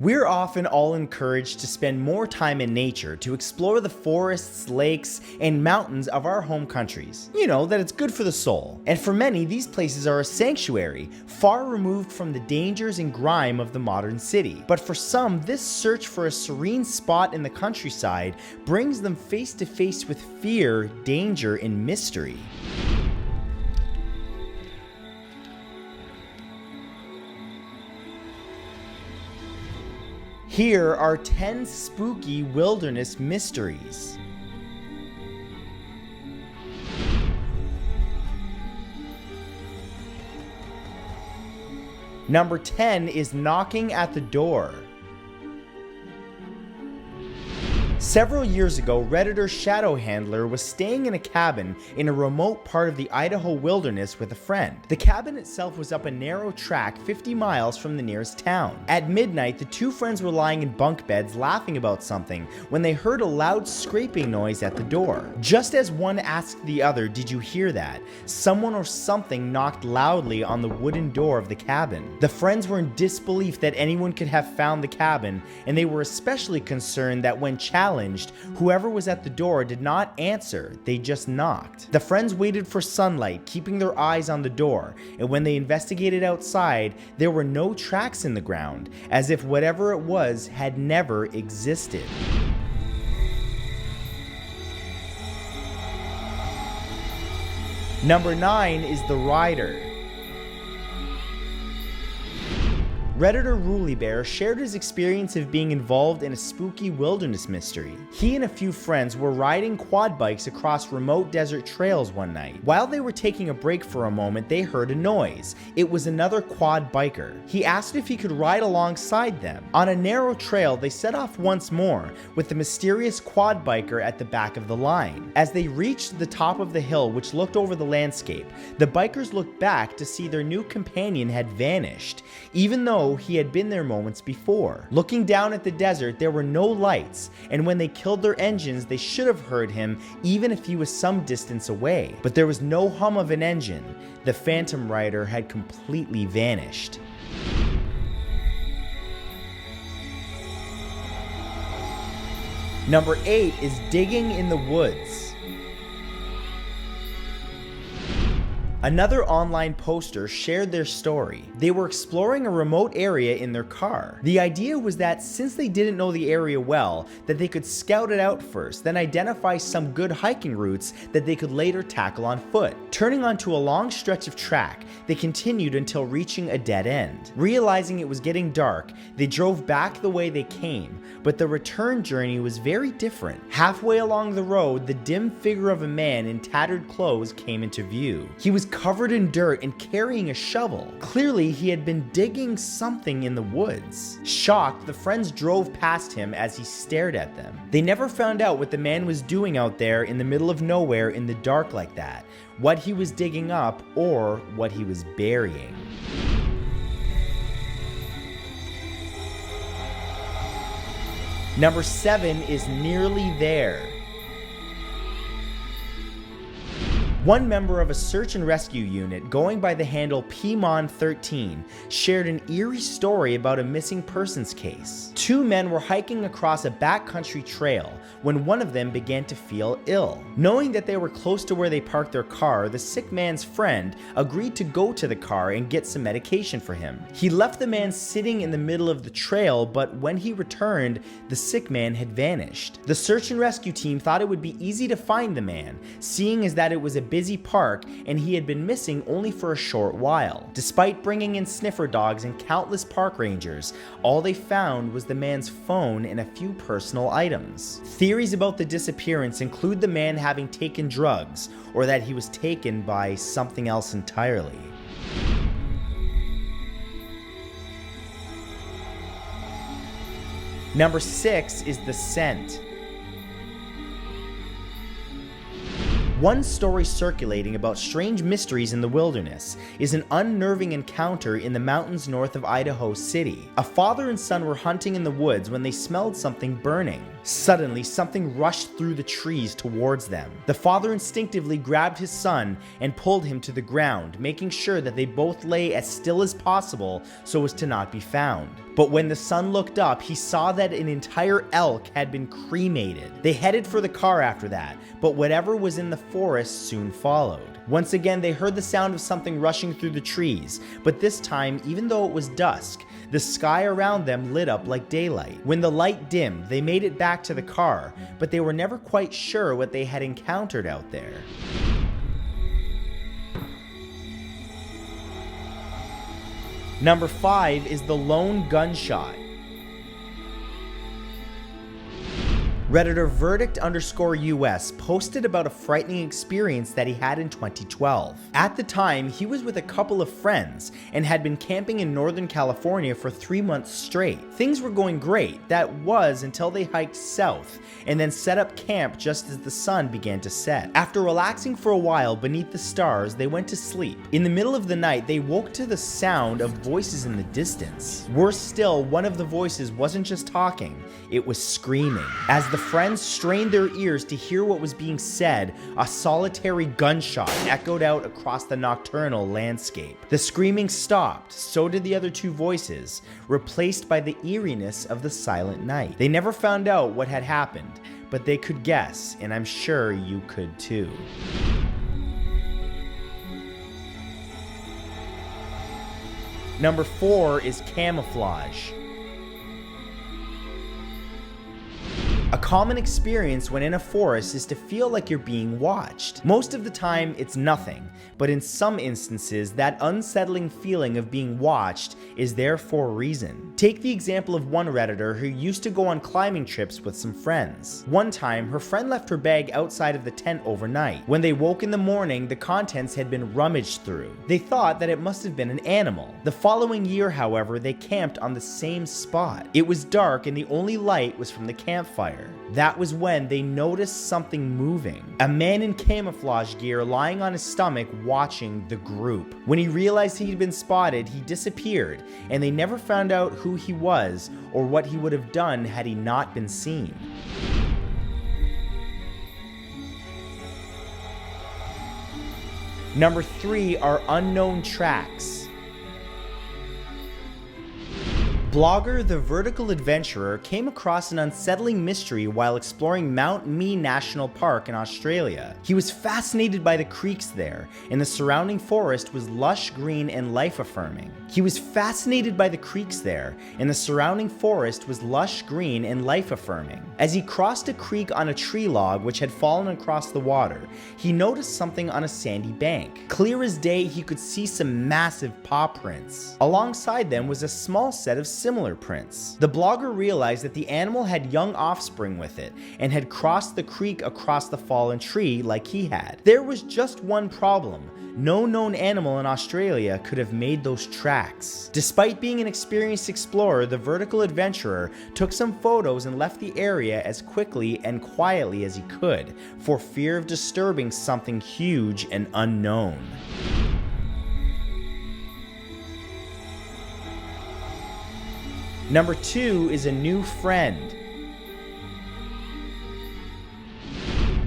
We're often all encouraged to spend more time in nature to explore the forests, lakes, and mountains of our home countries. You know, that it's good for the soul. And for many, these places are a sanctuary, far removed from the dangers and grime of the modern city. But for some, this search for a serene spot in the countryside brings them face to face with fear, danger, and mystery. Here are 10 spooky wilderness mysteries. Number 10 is knocking at the door. Several years ago, Redditor Shadow Handler was staying in a cabin in a remote part of the Idaho wilderness with a friend. The cabin itself was up a narrow track 50 miles from the nearest town. At midnight, the two friends were lying in bunk beds laughing about something when they heard a loud scraping noise at the door. Just as one asked the other, "Did you hear that?" someone or something knocked loudly on the wooden door of the cabin. The friends were in disbelief that anyone could have found the cabin, and they were especially concerned that when challenged, whoever was at the door did not answer, they just knocked. The friends waited for sunlight, keeping their eyes on the door, and when they investigated outside, there were no tracks in the ground, as if whatever it was had never existed. Number 9 is the Rider. Redditor Ruly Bear shared his experience of being involved in a spooky wilderness mystery. He and a few friends were riding quad bikes across remote desert trails one night. While they were taking a break for a moment, they heard a noise. It was another quad biker. He asked if he could ride alongside them. On a narrow trail, they set off once more, with the mysterious quad biker at the back of the line. As they reached the top of the hill which looked over the landscape, the bikers looked back to see their new companion had vanished, even though he had been there moments before. Looking down at the desert, there were no lights, and when they killed their engines, they should have heard him even if he was some distance away. But there was no hum of an engine. The Phantom Rider had completely vanished. Number 8 is digging in the woods. Another online poster shared their story. They were exploring a remote area in their car. The idea was that since they didn't know the area well, that they could scout it out first, then identify some good hiking routes that they could later tackle on foot. Turning onto a long stretch of track, they continued until reaching a dead end. Realizing it was getting dark, they drove back the way they came, but the return journey was very different. Halfway along the road, the dim figure of a man in tattered clothes came into view. He was covered in dirt and carrying a shovel. Clearly, he had been digging something in the woods. Shocked, the friends drove past him as he stared at them. They never found out what the man was doing out there in the middle of nowhere in the dark like that, what he was digging up, or what he was burying. Number 7 is nearly there. One member of a search and rescue unit, going by the handle PMON13, shared an eerie story about a missing persons case. Two men were hiking across a backcountry trail when one of them began to feel ill. Knowing that they were close to where they parked their car, the sick man's friend agreed to go to the car and get some medication for him. He left the man sitting in the middle of the trail, but when he returned, the sick man had vanished. The search and rescue team thought it would be easy to find the man, seeing as that it was a busy park and he had been missing only for a short while. Despite bringing in sniffer dogs and countless park rangers, all they found was the man's phone and a few personal items. Theories about the disappearance include the man having taken drugs, or that he was taken by something else entirely. Number 6 is the scent. One story circulating about strange mysteries in the wilderness is an unnerving encounter in the mountains north of Idaho City. A father and son were hunting in the woods when they smelled something burning. Suddenly, something rushed through the trees towards them. The father instinctively grabbed his son and pulled him to the ground, making sure that they both lay as still as possible so as to not be found. But when the son looked up, he saw that an entire elk had been cremated. They headed for the car after that, but whatever was in the forest soon followed. Once again, they heard the sound of something rushing through the trees, but this time, even though it was dusk, the sky around them lit up like daylight. When the light dimmed, they made it back to the car, but they were never quite sure what they had encountered out there. Number 5 is the lone gunshot. Redditor Verdict_US posted about a frightening experience that he had in 2012. At the time, he was with a couple of friends and had been camping in Northern California for 3 months straight. Things were going great, that was until they hiked south and then set up camp just as the sun began to set. After relaxing for a while beneath the stars, they went to sleep. In the middle of the night, they woke to the sound of voices in the distance. Worse still, one of the voices wasn't just talking, it was screaming. As the friends strained their ears to hear what was being said, a solitary gunshot echoed out across the nocturnal landscape. The screaming stopped, so did the other two voices, replaced by the eeriness of the silent night. They never found out what had happened, but they could guess, and I'm sure you could too. Number 4 is camouflage. A common experience when in a forest is to feel like you're being watched. Most of the time, it's nothing, but in some instances, that unsettling feeling of being watched is there for a reason. Take the example of one Redditor who used to go on climbing trips with some friends. One time, her friend left her bag outside of the tent overnight. When they woke in the morning, the contents had been rummaged through. They thought that it must have been an animal. The following year, however, they camped on the same spot. It was dark and the only light was from the campfire. That was when they noticed something moving. A man in camouflage gear lying on his stomach watching the group. When he realized he'd been spotted, he disappeared, and they never found out who he was or what he would have done had he not been seen. Number 3 are unknown tracks. Blogger The Vertical Adventurer came across an unsettling mystery while exploring Mount Mee National Park in Australia. He was fascinated by the creeks there, and the surrounding forest was lush green and life-affirming. As he crossed a creek on a tree log which had fallen across the water, he noticed something on a sandy bank. Clear as day, he could see some massive paw prints. Alongside them was a small set of similar prints. The blogger realized that the animal had young offspring with it and had crossed the creek across the fallen tree like he had. There was just one problem. No known animal in Australia could have made those tracks. Despite being an experienced explorer, the Vertical Adventurer took some photos and left the area as quickly and quietly as he could, for fear of disturbing something huge and unknown. Number 2 is a new friend.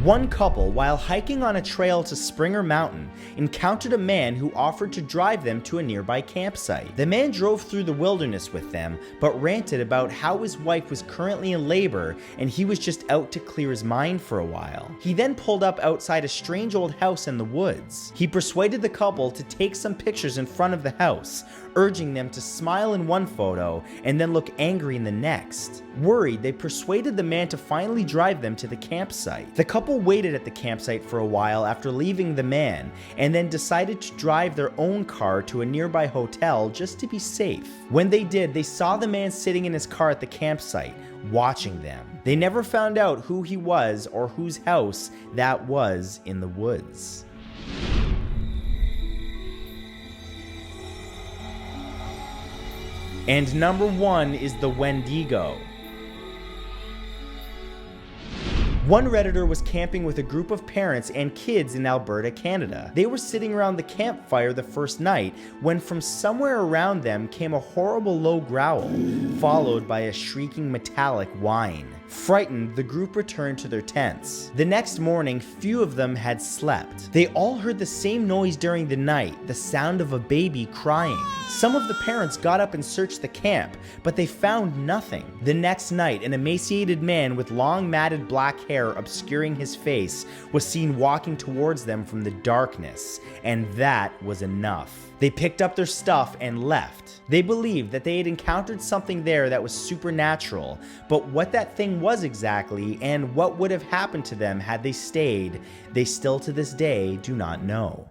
One couple, while hiking on a trail to Springer Mountain, encountered a man who offered to drive them to a nearby campsite. The man drove through the wilderness with them, but ranted about how his wife was currently in labor and he was just out to clear his mind for a while. He then pulled up outside a strange old house in the woods. He persuaded the couple to take some pictures in front of the house, urging them to smile in one photo and then look angry in the next. Worried, they persuaded the man to finally drive them to the campsite. The couple waited at the campsite for a while after leaving the man, and then decided to drive their own car to a nearby hotel just to be safe. When they did, they saw the man sitting in his car at the campsite, watching them. They never found out who he was or whose house that was in the woods. And number 1 is the Wendigo. One Redditor was camping with a group of parents and kids in Alberta, Canada. They were sitting around the campfire the first night when from somewhere around them came a horrible low growl, followed by a shrieking metallic whine. Frightened, the group returned to their tents. The next morning, few of them had slept. They all heard the same noise during the night, the sound of a baby crying. Some of the parents got up and searched the camp, but they found nothing. The next night, an emaciated man with long matted black hair obscuring his face was seen walking towards them from the darkness, and that was enough. They picked up their stuff and left. They believed that they had encountered something there that was supernatural, but what that thing was exactly and what would have happened to them had they stayed, they still to this day do not know.